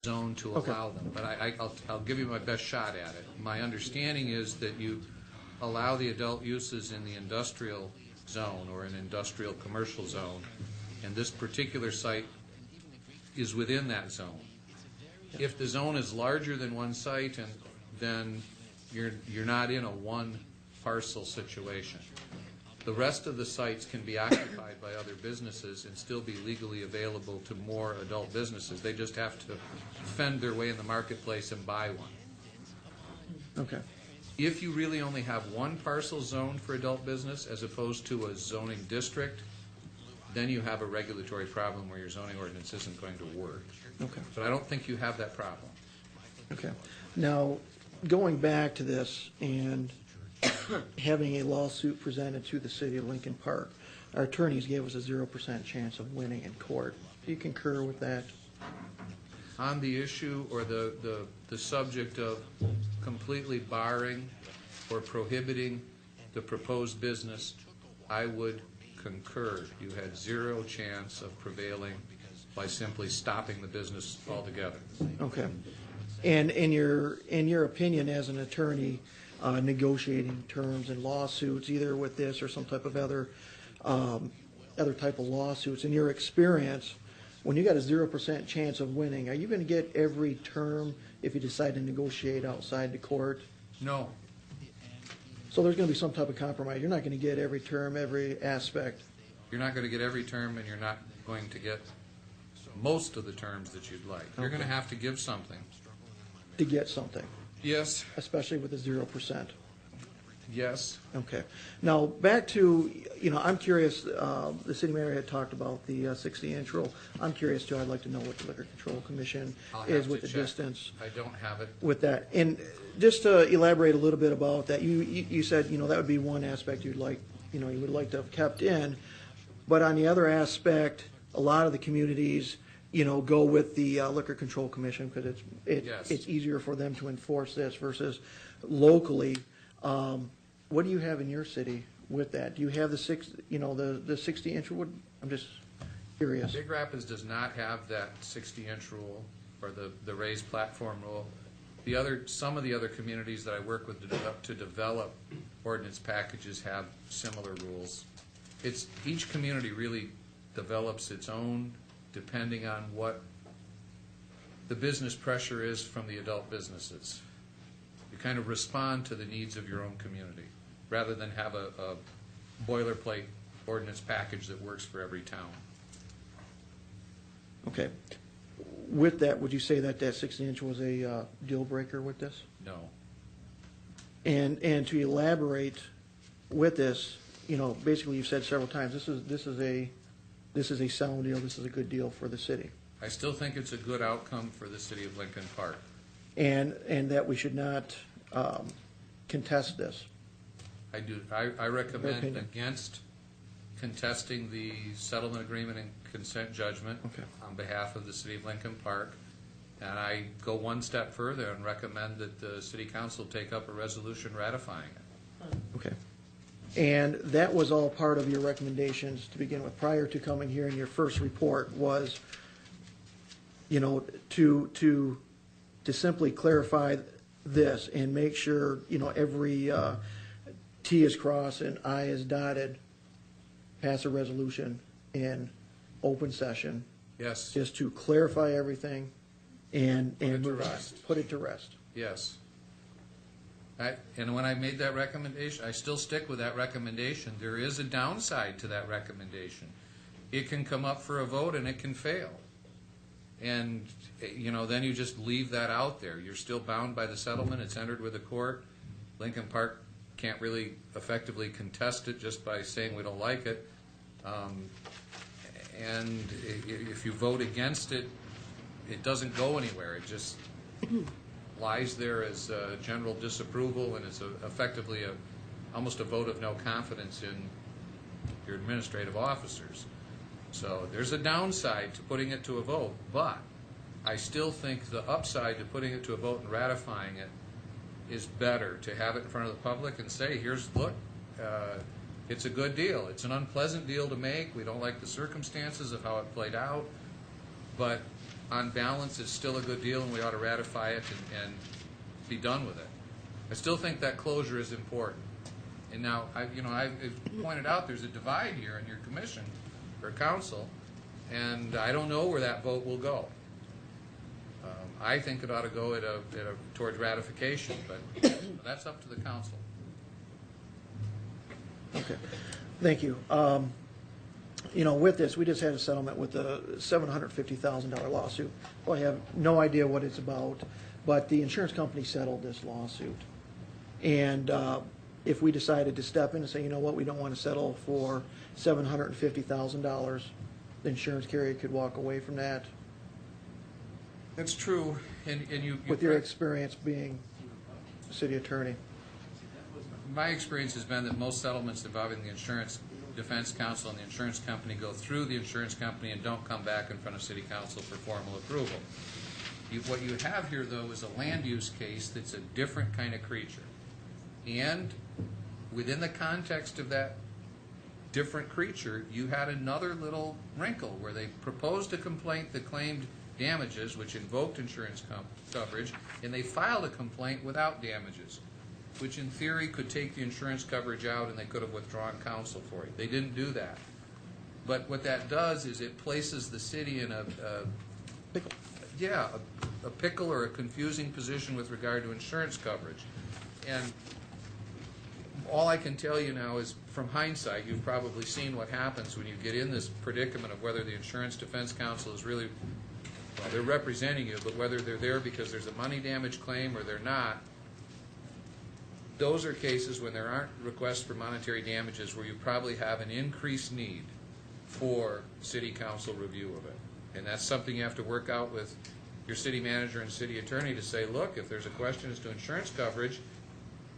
zone to allow them, but I'll give you my best shot at it. My understanding is that you allow the adult uses in the industrial zone or an industrial commercial zone, and this particular site is within that zone. If the zone is larger than one site, then you're not in a one parcel situation. The rest of the sites can be occupied by other businesses and still be legally available to more adult businesses. They just have to fend their way in the marketplace and buy one. Okay. If you really only have one parcel zone for adult business as opposed to a zoning district, then you have a regulatory problem where your zoning ordinance isn't going to work. Okay. But I don't think you have that problem. Okay. Now, going back to this and having a lawsuit presented to the city of Lincoln Park, our attorneys gave us a 0% chance of winning in court. Do you concur with that? On the issue or the subject of completely barring or prohibiting the proposed business, I would concur. You had zero chance of prevailing by simply stopping the business altogether. Okay. And in your opinion as an attorney, negotiating terms and lawsuits, either with this or some type of other type of lawsuits, in your experience, when you got a 0% chance of winning, are you going to get every term if you decide to negotiate outside the court? No. So there's going to be some type of compromise. You're not going to get every term, every aspect. You're not going to get every term, and you're not going to get most of the terms that you'd like. You're going to have to give something. To get something. Yes. Especially with the 0%. Yes. Okay. Now, back to, I'm curious, the city mayor had talked about the 60-inch rule. I'm curious, too. I'd like to know what the Liquor Control Commission is with the distance. I don't have it. With that. And just to elaborate a little bit about that, you said, that would be one aspect you'd like, you would like to have kept in. But on the other aspect, a lot of the communities, go with the Liquor Control Commission because it's easier for them to enforce this versus locally. What do you have in your city with that? Do you have the 60-inch rule? I'm just curious. Big Rapids does not have that 60-inch rule or the raised platform rule. Some of the other communities that I work with to develop ordinance packages have similar rules. Each community really develops its own depending on what the business pressure is from the adult businesses. You kind of respond to the needs of your own community rather than have a boilerplate ordinance package that works for every town. Okay. With that, would you say that 60-inch was a deal breaker with this? No. And to elaborate with this, basically you've said several times this is a sound deal. This is a good deal for the city. I still think it's a good outcome for the city of Lincoln Park. And that we should not contest this. I do. I recommend against contesting the settlement agreement and consent judgment on behalf of the city of Lincoln Park. And I go one step further and recommend that the city council take up a resolution ratifying it. Okay. And that was all part of your recommendations to begin with. Prior to coming here in your first report was, to simply clarify this and make sure, every T is crossed and I is dotted, pass a resolution in open session. Yes. Just to clarify everything and put it to rest. Yes. And when I made that recommendation, I still stick with that recommendation. There is a downside to that recommendation. It can come up for a vote and it can fail. And, then you just leave that out there. You're still bound by the settlement. It's entered with the court. Lincoln Park can't really effectively contest it just by saying we don't like it. And if you vote against it, it doesn't go anywhere. It just lies there as general disapproval, and it's effectively almost a vote of no confidence in your administrative officers. So there's a downside to putting it to a vote, but I still think the upside to putting it to a vote and ratifying it is better, to have it in front of the public and say, look, it's a good deal. It's an unpleasant deal to make. We don't like the circumstances of how it played out, but on balance, it's still a good deal, and we ought to ratify it and be done with it. I still think that closure is important. And now, I've pointed out there's a divide here in your commission or council, and I don't know where that vote will go. I think it ought to go towards ratification, but that's up to the council. Okay, thank you. With this, we just had a settlement with a $750,000 lawsuit. Well, I have no idea what it's about, but the insurance company settled this lawsuit. And if we decided to step in and say, you know what, we don't want to settle for $750,000, the insurance carrier could walk away from that. That's true, and you With your experience being city attorney. My experience has been that most settlements involving the insurance defense counsel and the insurance company go through the insurance company and don't come back in front of city council for formal approval. What you have here, though, is a land use case that's a different kind of creature. And within the context of that different creature, you had another little wrinkle where they proposed a complaint that claimed damages, which invoked insurance coverage, and they filed a complaint without damages, which in theory could take the insurance coverage out and they could have withdrawn counsel for it. They didn't do that. But what that does is it places the city in a pickle or a confusing position with regard to insurance coverage. And all I can tell you now is, from hindsight, you've probably seen what happens when you get in this predicament of whether the insurance defense counsel is really, well, they're representing you, but whether they're there because there's a money damage claim or they're not. Those are cases when there aren't requests for monetary damages where you probably have an increased need for city council review of it. And that's something you have to work out with your city manager and city attorney to say, look, if there's a question as to insurance coverage,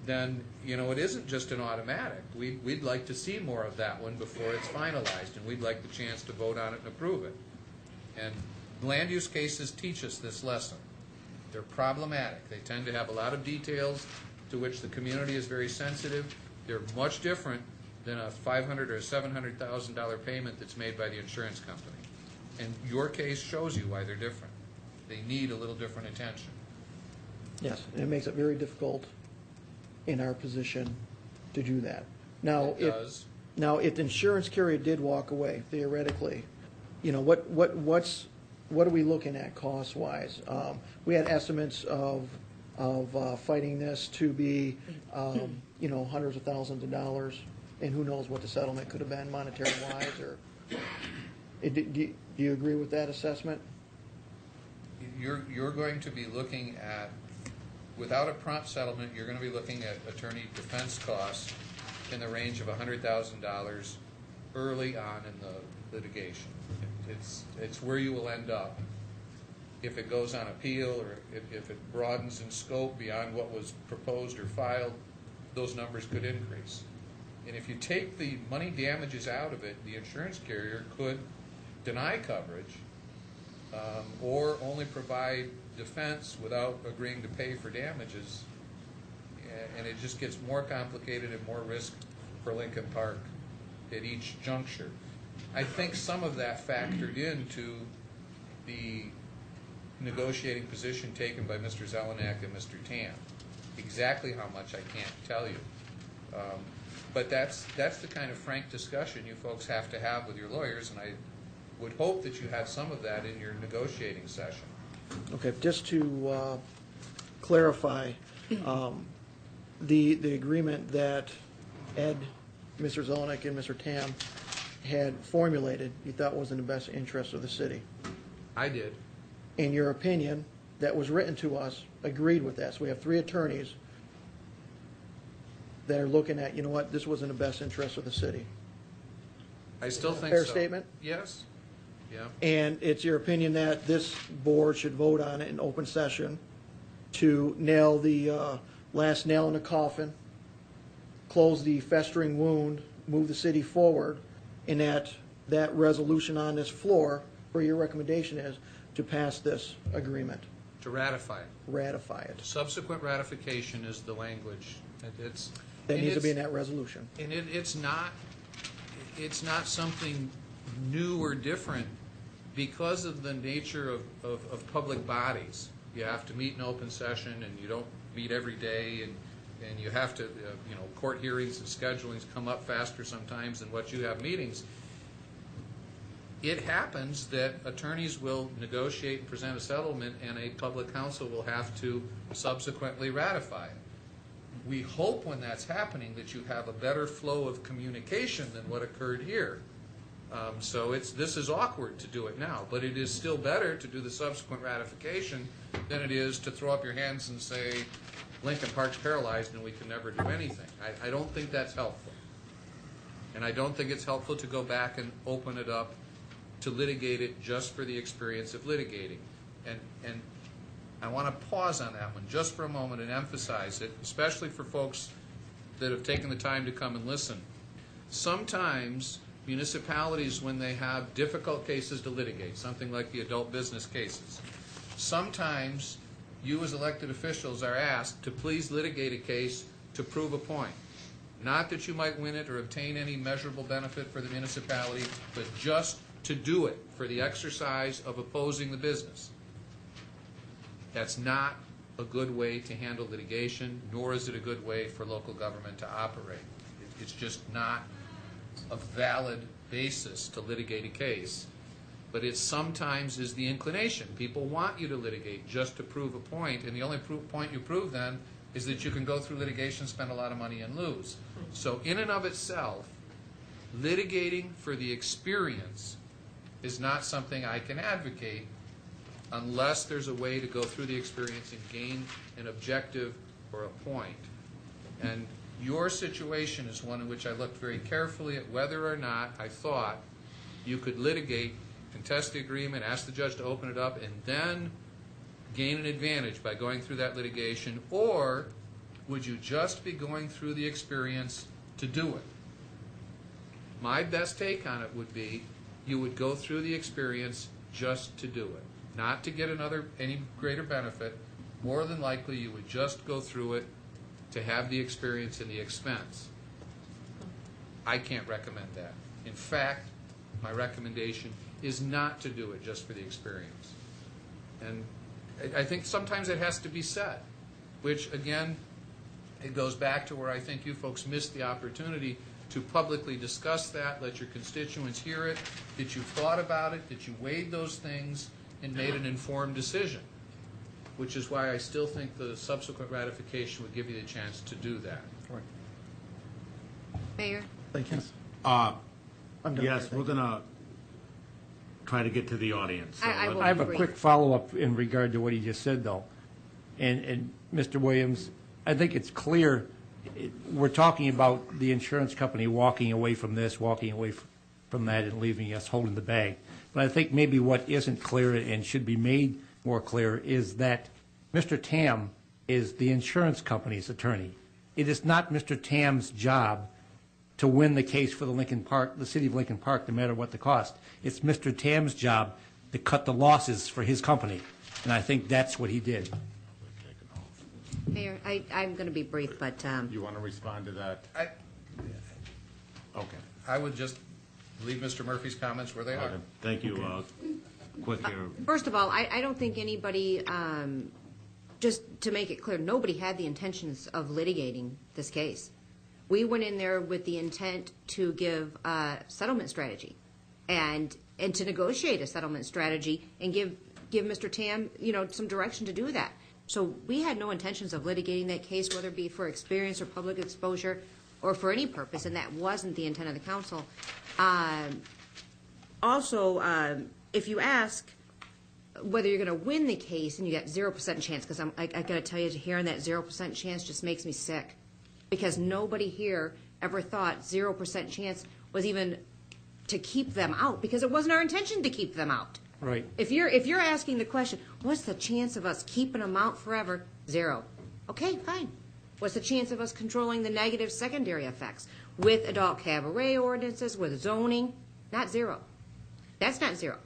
then, it isn't just an automatic. We'd like to see more of that one before it's finalized, and we'd like the chance to vote on it and approve it. And land use cases teach us this lesson. They're problematic. They tend to have a lot of details to which the community is very sensitive. They're much different than a $500,000 or $700,000 payment that's made by the insurance company. And your case shows you why they're different. They need a little different attention. Yes, and it makes it very difficult in our position to do that. Now, It does. Now, if the insurance carrier did walk away, theoretically, what are we looking at cost-wise? We had estimates of fighting this to be, hundreds of thousands of dollars, and who knows what the settlement could have been monetary-wise, or do you agree with that assessment? You're going to be looking at, without a prompt settlement, you're going to be looking at attorney defense costs in the range of $100,000 early on in the litigation. It's where you will end up. If it goes on appeal or if it broadens in scope beyond what was proposed or filed, those numbers could increase. And if you take the money damages out of it, the insurance carrier could deny coverage or only provide defense without agreeing to pay for damages, and it just gets more complicated and more risk for Lincoln Park at each juncture. I think some of that factored into the negotiating position taken by Mr. Zelenak and Mr. Tam. Exactly how much I can't tell you. But that's the kind of frank discussion you folks have to have with your lawyers, and I would hope that you have some of that in your negotiating session. Okay, just to clarify, the agreement that Ed, Mr. Zelenak, and Mr. Tam had formulated, you thought was in the best interest of the city. I did. In your opinion, that was written to us, agreed with that. So we have 3 attorneys that are looking at, this was in the best interest of the city. I still think Fair so. statement? Yes. Yeah. And it's your opinion that this board should vote on it in open session to nail the last nail in the coffin, close the festering wound, move the city forward, and that resolution on this floor, where your recommendation is to pass this agreement. To ratify it. Ratify it. Subsequent ratification is the language. That needs to be in that resolution. And it's not something new or different because of the nature of public bodies, you have to meet in open session, and you don't meet every day, and you have to, court hearings and schedulings come up faster sometimes than what you have meetings. It happens that attorneys will negotiate and present a settlement, and a public counsel will have to subsequently ratify it. We hope when that's happening that you have a better flow of communication than what occurred here. So this is awkward to do it now, but it is still better to do the subsequent ratification than it is to throw up your hands and say, Lincoln Park's paralyzed and we can never do anything. I don't think that's helpful. And I don't think it's helpful to go back and open it up to litigate it just for the experience of litigating. And I want to pause on that one just for a moment and emphasize it, especially for folks that have taken the time to come and listen. Sometimes municipalities, when they have difficult cases to litigate, something like the adult business cases, sometimes you as elected officials are asked to please litigate a case to prove a point. Not that you might win it or obtain any measurable benefit for the municipality, but just to do it for the exercise of opposing the business. That's not a good way to handle litigation, nor is it a good way for local government to operate. It's just not a valid basis to litigate a case, but it sometimes is the inclination. People want you to litigate just to prove a point, and the only point you prove then is that you can go through litigation, spend a lot of money, and lose. So in and of itself, litigating for the experience is not something I can advocate unless there's a way to go through the experience and gain an objective or a point. And your situation is one in which I looked very carefully at whether or not I thought you could litigate, contest the agreement, ask the judge to open it up, and then gain an advantage by going through that litigation, or would you just be going through the experience to do it? My best take on it would be you would go through the experience just to do it, not to get any greater benefit. More than likely you would just go through it to have the experience and the expense. I can't recommend that. In fact, my recommendation is not to do it just for the experience. And I think sometimes it has to be said, which again, it goes back to where I think you folks missed the opportunity to publicly discuss that, let your constituents hear it, that you thought about it, that you weighed those things and made an informed decision, which is why I still think the subsequent ratification would give you the chance to do that. Mayor? Thank you. Yes, we're going to try to get to the audience. So I will I have a agree. quick follow-up in regard to what he just said, though. And Mr. Williams, I think it's clear, we're talking about the insurance company walking away from this, walking away from that, and leaving us holding the bag. But I think maybe what isn't clear and should be made more clear is that Mr. Tam is the insurance company's attorney. It is not Mr. Tam's job to win the case for the city of Lincoln Park, no matter what the cost. It's Mr. Tam's job to cut the losses for his company, and I think that's what he did. Mayor, I'm going to be brief, but You want to respond to that? Okay. I would just leave Mr. Murphy's comments where they are. Okay. Thank you. Quick here. first of all, I don't think anybody, just to make it clear, nobody had the intentions of litigating this case. We went in there with the intent to give a settlement strategy and to negotiate a settlement strategy and give Mr. Tam, some direction to do that. So we had no intentions of litigating that case, whether it be for experience or public exposure or for any purpose, and that wasn't the intent of the council. Also, if you ask whether you're going to win the case and you got 0% chance, because I got to tell you, hearing that 0% chance just makes me sick, because nobody here ever thought 0% chance was even to keep them out, because it wasn't our intention to keep them out. Right. If you're asking the question, what's the chance of us keeping them out forever? 0. Okay, fine. What's the chance of us controlling the negative secondary effects with adult cabaret ordinances, with zoning? Not 0. That's not 0.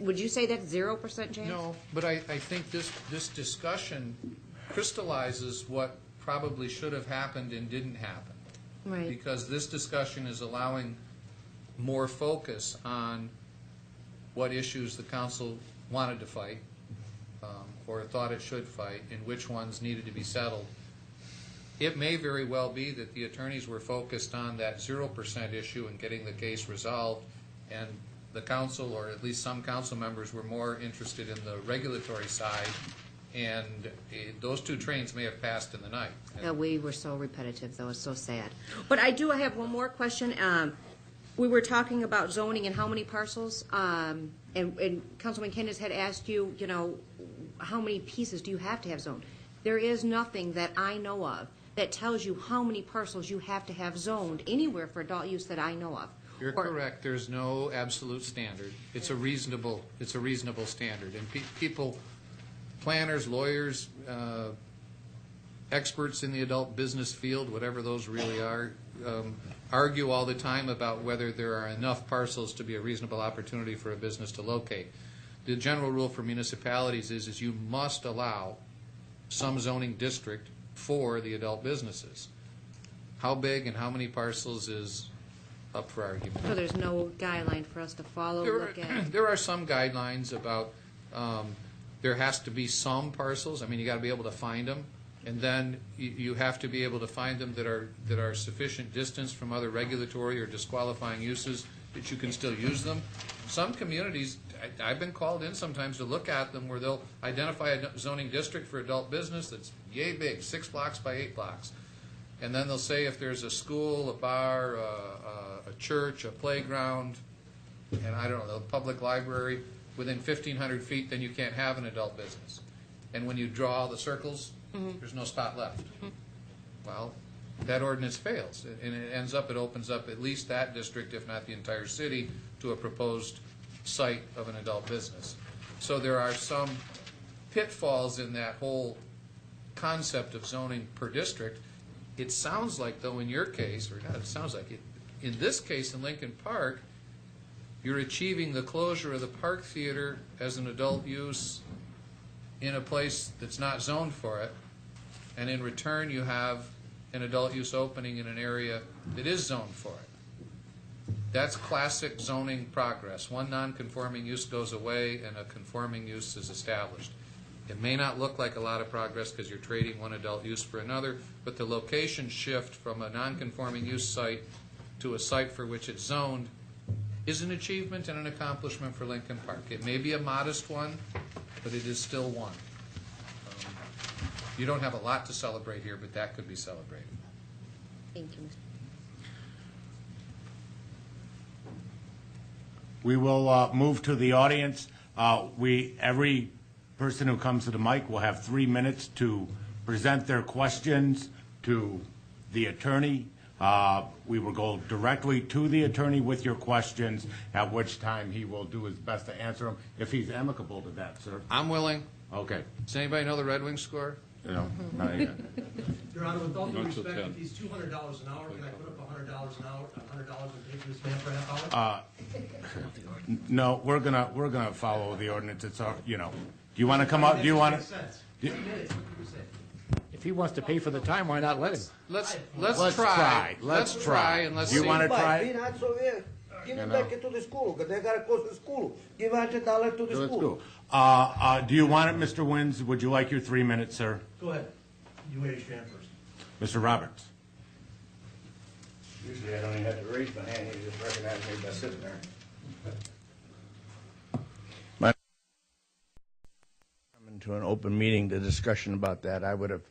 Would you say that's 0% chance? No, but I think this discussion crystallizes what probably should have happened and didn't happen. Right. Because this discussion is allowing more focus on what issues the council wanted to fight, or thought it should fight, and which ones needed to be settled. It may very well be that the attorneys were focused on that 0% issue and getting the case resolved, and the council, or at least some council members, were more interested in the regulatory side, and those two trains may have passed in the night. Yeah, we were so repetitive, though. It's so sad. But I have one more question. We were talking about zoning and how many parcels, and Councilman Kendis had asked you, how many pieces do you have to have zoned? There is nothing that I know of that tells you how many parcels you have to have zoned anywhere for adult use that I know of. You're correct. There's no absolute standard. It's a reasonable standard. And people, planners, lawyers, experts in the adult business field, whatever those really are, argue all the time about whether there are enough parcels to be a reasonable opportunity for a business to locate. The general rule for municipalities is you must allow some zoning district for the adult businesses. How big and how many parcels is up for argument. So there's no guideline for us to follow, look at? There are some guidelines about there has to be some parcels. I mean, you got to be able to find them, and then you have to be able to find them that are sufficient distance from other regulatory or disqualifying uses that you can still use them. Some communities, I've been called in sometimes to look at them where they'll identify a zoning district for adult business that's yay big, 6 blocks by 8 blocks. And then they'll say if there's a school, a bar, a church, a playground, and I don't know, a public library within 1,500 feet, then you can't have an adult business. And when you draw the circles, there's no spot left. Well, that ordinance fails, and it opens up at least that district, if not the entire city, to a proposed site of an adult business. So there are some pitfalls in that whole concept of zoning per district. It sounds like, though, in your case, or not, it sounds like it, in this case in Lincoln Park, you're achieving the closure of the Park Theater as an adult use in a place that's not zoned for it, and in return you have an adult use opening in an area that is zoned for it. That's classic zoning progress. One non-conforming use goes away and a conforming use is established. It may not look like a lot of progress because you're trading one adult use for another, but the location shift from a non-conforming use site to a site for which it's zoned is an achievement and an accomplishment for Lincoln Park. It may be a modest one, but it is still one. You don't have a lot to celebrate here, but that could be celebrated. Thank you, Mr. We will move to the audience. Every person who comes to the mic will have 3 minutes to present their questions to the attorney. We will go directly to the attorney with your questions, at which time he will do his best to answer them, if he's amicable to that, sir. I'm willing. Okay. Does anybody know the Red Wings score? No, not yet. Your Honor, with all due respect, if he's $200 an hour, can I put up $100 an hour, $100 and pay for this man for a half hour? No, we're gonna follow the ordinance. It's our, do you want to come up? Do you want Makes sense. 3 minutes, what do you say? If he wants to pay for the time, why not let him? Let's Let's try. try. Let's try. And let's Do you see. wanna try? Be not so there. Give it know. back to the school, because they gotta close the school. Give $100 to the Let's school. go. Do you want it, Mr. Wins? Would you like your 3 minutes, sir? Go ahead. You raise your hand first. Mr. Roberts. Usually I don't even have to raise my hand, you just recognize me by sitting there. To an open meeting, the discussion about that, I would have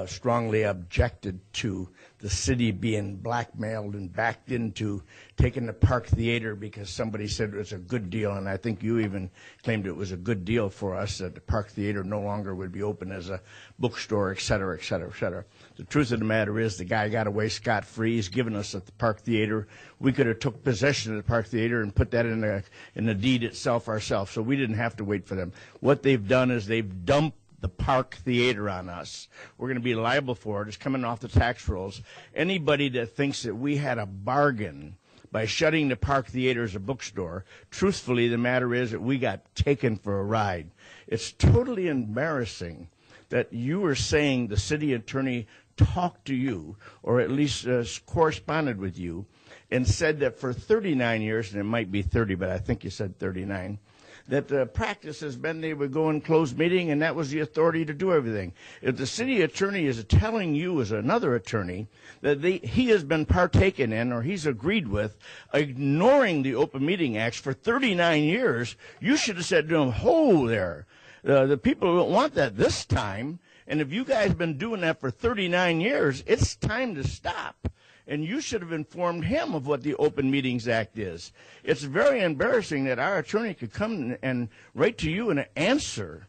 strongly objected to the city being blackmailed and backed into taking the Park Theater because somebody said it was a good deal, and I think you even claimed it was a good deal for us that the Park Theater no longer would be open as a bookstore, et cetera, et cetera, et cetera. The truth of the matter is the guy got away scot-free. He's given us at the Park Theater. We could have took possession of the Park Theater and put that in the deed itself ourselves, so we didn't have to wait for them. What they've done is they've dumped the Park Theater on us. We're going to be liable for it. It's coming off the tax rolls. Anybody that thinks that we had a bargain by shutting the Park Theater as a bookstore, truthfully, the matter is that we got taken for a ride. It's totally embarrassing that you were saying the city attorney talked to you, or at least corresponded with you, and said that for 39 years, and it might be 30, but I think you said 39, that the practice has been they would go in closed meeting and that was the authority to do everything. If the city attorney is telling you as another attorney that he has been partaken in or he's agreed with ignoring the Open Meeting Act for 39 years, you should have said to him, "Ho there, the people don't want that this time. And if you guys have been doing that for 39 years, it's time to stop." And you should have informed him of what the Open Meetings Act is. It's very embarrassing that our attorney could come and write to you an answer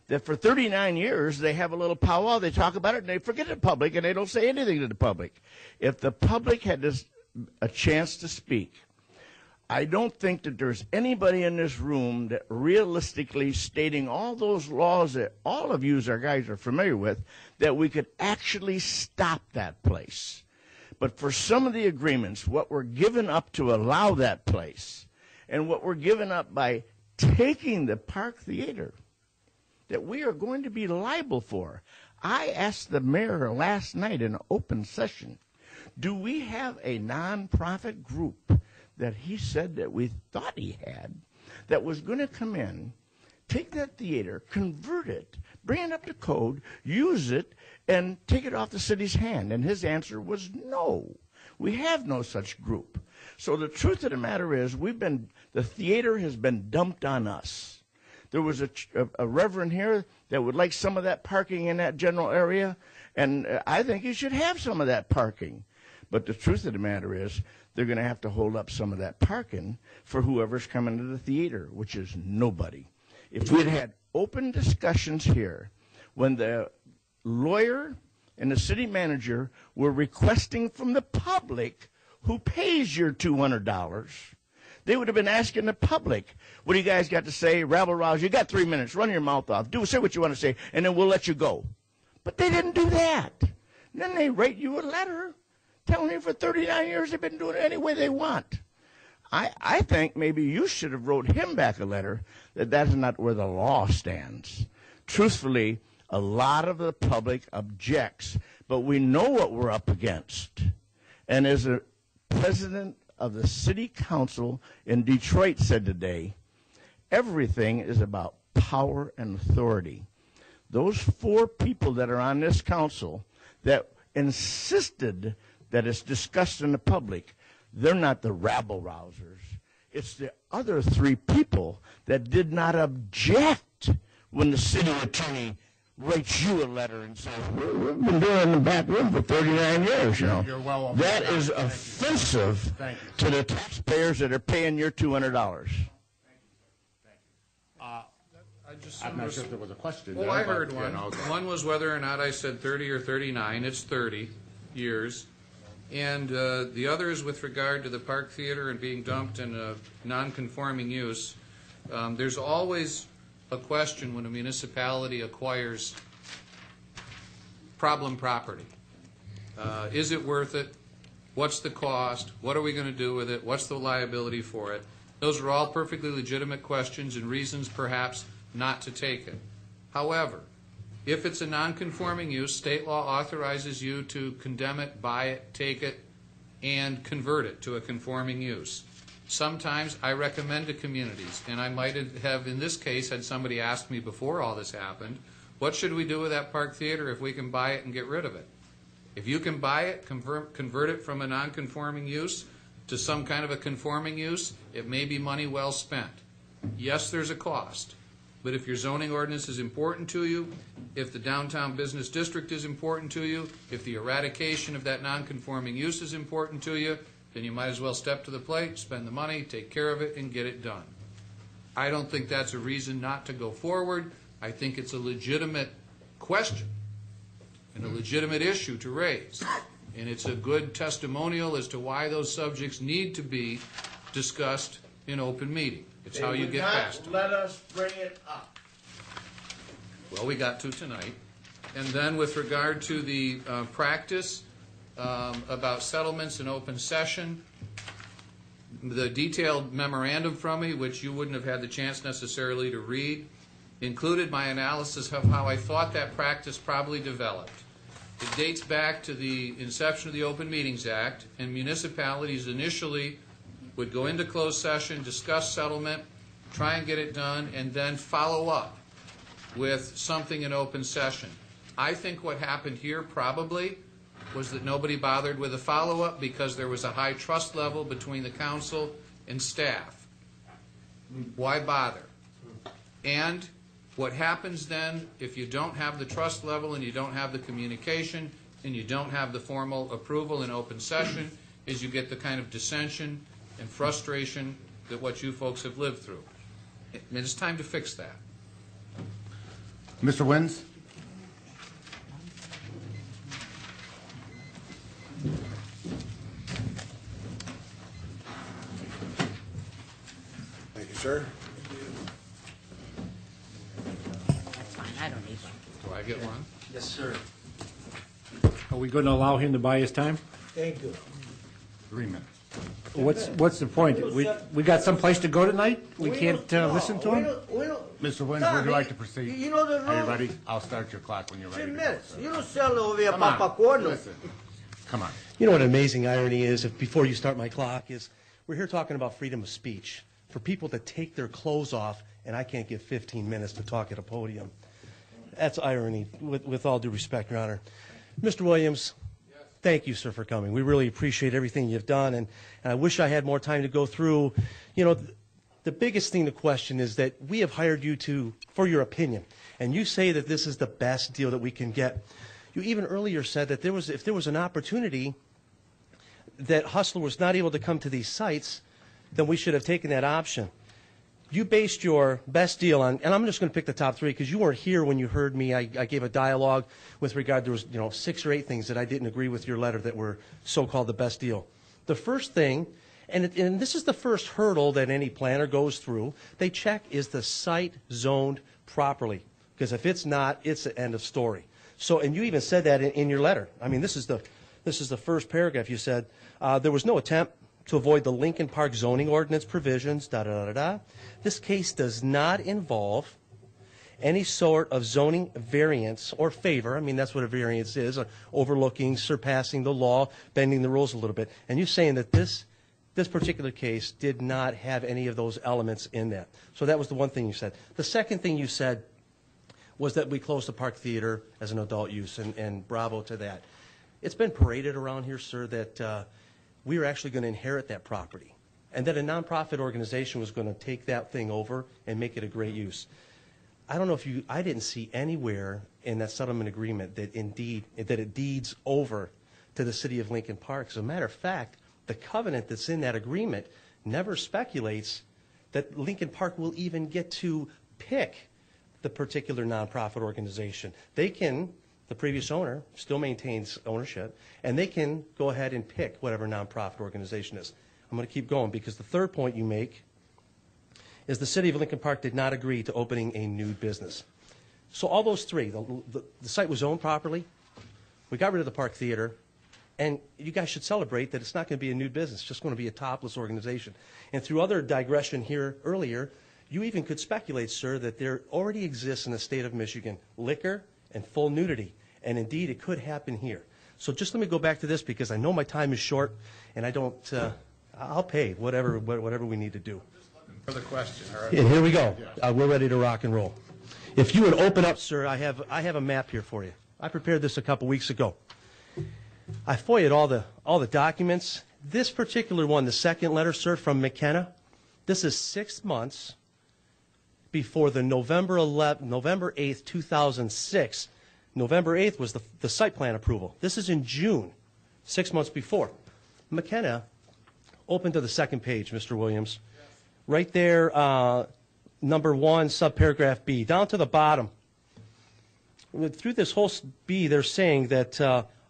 that for 39 years they have a little powwow, they talk about it, and they forget the public, and they don't say anything to the public. If the public had a chance to speak, I don't think that there's anybody in this room that realistically stating all those laws that all of you as our guys are familiar with, that we could actually stop that place. But for some of the agreements, what we're given up to allow that place, and what we're given up by taking the Park Theater, that we are going to be liable for. I asked the mayor last night in open session, do we have a nonprofit group that he said that we thought he had that was going to come in, take that theater, convert it, bring it up to code, use it, and take it off the city's hand? And his answer was no. We have no such group. So the truth of the matter is the theater has been dumped on us. There was a reverend here that would like some of that parking in that general area, and I think he should have some of that parking. But the truth of the matter is they're going to have to hold up some of that parking for whoever's coming to the theater, which is nobody. If we had had open discussions here when the lawyer and the city manager were requesting from the public who pays your $200, they would have been asking the public, what do you guys got to say? Rabble rouse, you got 3 minutes, run your mouth off, say what you want to say, and then we'll let you go. But they didn't do that. And then they write you a letter telling you for 39 years they've been doing it any way they want. I think maybe you should have wrote him back a letter that that's not where the law stands. Truthfully, a lot of the public objects, but we know what we're up against. And as a president of the city council in Detroit said today, everything is about power and authority. Those 4 people that are on this council that insisted that it's discussed in the public, they're not the rabble rousers. It's the other 3 people that did not object when the city attorney writes you a letter and says, we've been doing it in the back room for 39 years, you know. You're well over that time. is offensive Thank you. to the taxpayers that are paying your $200. I'm not sure if there was a question Well, there, I but, heard you one. know, One was whether or not I said 30 or 39. It's 30 years. And the other is with regard to the Park Theater and being dumped in a non-conforming use. There's always a question when a municipality acquires problem property. Is it worth it? What's the cost? What are we going to do with it? What's the liability for it? Those are all perfectly legitimate questions and reasons perhaps not to take it. However, if it's a non-conforming use, state law authorizes you to condemn it, buy it, take it, and convert it to a conforming use. Sometimes I recommend to communities, and I might have in this case had somebody ask me before all this happened, what should we do with that Park Theater if we can buy it and get rid of it? If you can buy it, convert it from a non-conforming use to some kind of a conforming use, it may be money well spent. Yes, there's a cost. But if your zoning ordinance is important to you, if the downtown business district is important to you, if the eradication of that non-conforming use is important to you, then you might as well step to the plate, spend the money, take care of it, and get it done. I don't think that's a reason not to go forward. I think it's a legitimate question and a legitimate issue to raise. And it's a good testimonial as to why those subjects need to be discussed in open meeting. It's how you get past them. Let us bring it up. Well, we got to tonight. And then with regard to the practice about settlements in open session, the detailed memorandum from me, which you wouldn't have had the chance necessarily to read, included my analysis of how I thought that practice probably developed. It dates back to the inception of the Open Meetings Act, and municipalities initially would go into closed session, discuss settlement, try and get it done, and then follow up with something in open session. I think what happened here probably was that nobody bothered with a follow-up because there was a high trust level between the council and staff. Why bother? And what happens then, if you don't have the trust level and you don't have the communication and you don't have the formal approval in open session, is you get the kind of dissension and frustration that what you folks have lived through. And it's time to fix that. Mr. Wins? Thank you, sir. I don't need one. Do I get one? Yes, sir. Are we going to allow him to buy his time? Thank you. 3 minutes. What's the point? We got someplace to go tonight? We can't listen to him? Mr. Wins, would you like to proceed? You know the Are you rule? ready? I'll start your clock when you're ready. 10 to go, minutes. sir. You don't sell over here Come on. popcorn. Listen. Come on. You know what an amazing irony is, if before you start my clock, is we're here talking about freedom of speech. For people to take their clothes off, and I can't give 15 minutes to talk at a podium. That's irony, with all due respect, Your Honor. Mr. Williams, thank you, sir, for coming. We really appreciate everything you've done, and I wish I had more time to go through. You know, the biggest thing to question is that we have hired you for your opinion, and you say that this is the best deal that we can get. You even earlier said that if there was an opportunity that Hustler was not able to come to these sites, then we should have taken that option. You based your best deal on, and I'm just going to pick the top three because you weren't here when you heard me. I gave a dialogue with regard, there was 6 or 8 things that I didn't agree with your letter that were so-called the best deal. The first thing, and this is the first hurdle that any planner goes through, they check, is the site zoned properly? Because if it's not, it's the end of story. So, and you even said that in your letter. I mean, this is the first paragraph. You said, there was no attempt to avoid the Lincoln Park zoning ordinance provisions, da-da-da-da-da. This case does not involve any sort of zoning variance or favor. I mean, that's what a variance is, overlooking, surpassing the law, bending the rules a little bit. And you're saying that this particular case did not have any of those elements in that. So that was the one thing you said. The second thing you said was that we closed the Park Theater as an adult use, and bravo to that. It's been paraded around here, sir, that we were actually going to inherit that property, and that a nonprofit organization was going to take that thing over and make it a great use. I don't know if I didn't see anywhere in that settlement agreement that it deeds over to the city of Lincoln Park. As a matter of fact, the covenant that's in that agreement never speculates that Lincoln Park will even get to pick the particular nonprofit organization. The previous owner still maintains ownership, and they can go ahead and pick whatever nonprofit organization is. I'm going to keep going because the third point you make is the city of Lincoln Park did not agree to opening a nude business. So all those three, the site was owned properly, we got rid of the Park Theater, and you guys should celebrate that it's not going to be a nude business, it's just going to be a topless organization. And through other digression here earlier, you even could speculate, sir, that there already exists in the state of Michigan liquor and full nudity, and indeed it could happen here. So just let me go back to this because I know my time is short, and I don't. I'll pay whatever we need to do. For the question, all right. And here we go. We're ready to rock and roll. If you would open up, sir, I have a map here for you. I prepared this a couple weeks ago. I FOIA'd all the documents. This particular one, the second letter, sir, from McKenna, this is 6 months before the November 8th, 2006. November 8th was the site plan approval. This is in June, 6 months before. McKenna, open to the second page, Mr. Williams. Yes. Right there, number 1, subparagraph B, down to the bottom. Through this whole B, they're saying that,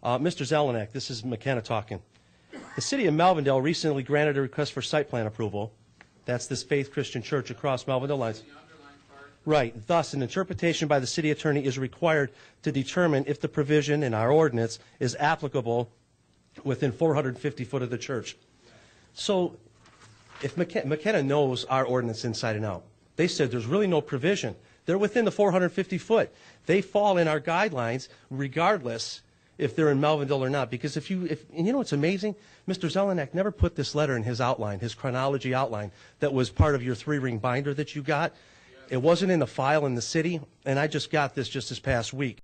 Mr. Zelenak, this is McKenna talking, the city of Melvindale recently granted a request for site plan approval. That's this Faith Christian Church across Melvindale lines. Right. Thus, an interpretation by the city attorney is required to determine if the provision in our ordinance is applicable within 450 foot of the church. So if McKenna knows our ordinance inside and out, they said there's really no provision. They're within the 450 foot. They fall in our guidelines regardless, if they're in Melvindale or not. Because and you know what's amazing? Mr. Zelenak never put this letter in his outline, his chronology outline, that was part of your 3-ring binder that you got. It wasn't in the file in the city, and I just got this just this past week.